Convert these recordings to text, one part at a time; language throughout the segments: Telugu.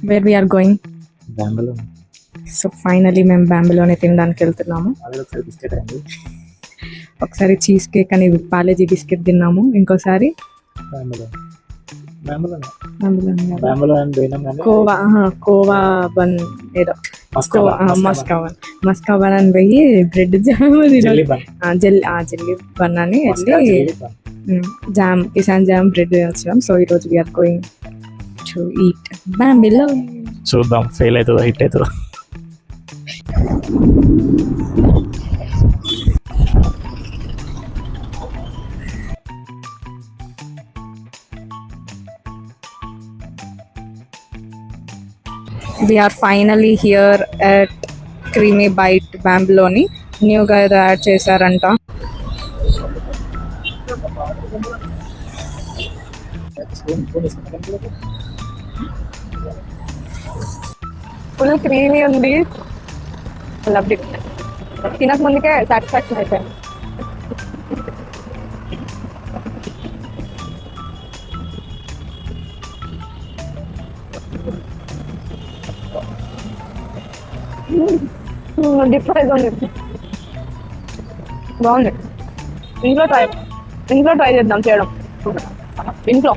Wear we are going. Bengaluru. So finally మేము బెంగళూరుని తినడానికి వెళ్తున్నాము. ఒకసారి బిస్కెట్ అండి. ఒకసారి చీజ్ కేక్ అని పాలేజీ బిస్కెట్ తిన్నాము. ఇంకోసారి కోవా బన్ ఏదో మస్కా బన్ అని పోయి బ్రెడ్ జామ్ జెల్లీ బన్ అని వెళ్ళి జామ్ కిసాన్ జామ్ బ్రెడ్ వచ్చాం. సో ఈరోజు we are going to eat Bengaluru. చూద్దాం ఫెయిల్ అవుతుందో హిట్ అవుతుందో. We are finally here at Creamy Bite Bamboloni. న్యూగా ఏదో యాడ్ చేశారంట. ఫుల్ క్రీమీ ఉంది. Love it. తినక ముందుకే సాటిస్ఫాక్షన్ అయిపోయింది. డిప్ ఫ్రైస్ ఉంది, బాగుంది. ఇంట్లో ట్రై చేద్దాం చేయడం. ఇంట్లో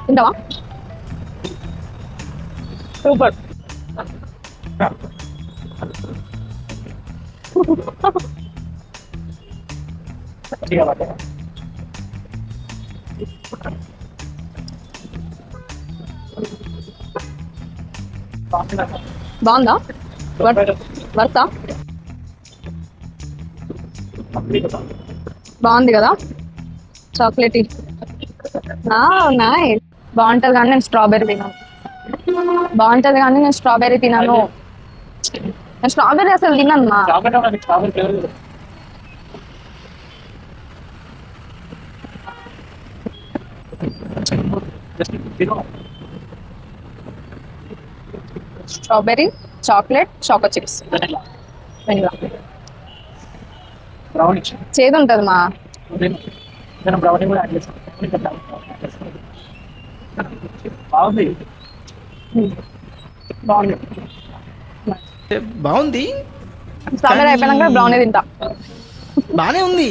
తింటావా? సూపర్. బాగుందా? వర్తా? బాగుంది కదా, చాక్లెట్. నైస్. బాగుంటుంది కానీ నేను స్ట్రాబెర్రీ తినాను. నేను స్ట్రాబెర్రీ అసలు తిన్నాను. Strawberry, chocolate, choco chips, vanilla. చేదు ఉంటుంది మా. బాగుంది. స్ట్రాబెర్రీ అయిపోయినాక బ్రౌనీ తింటా. బానే ఉంది.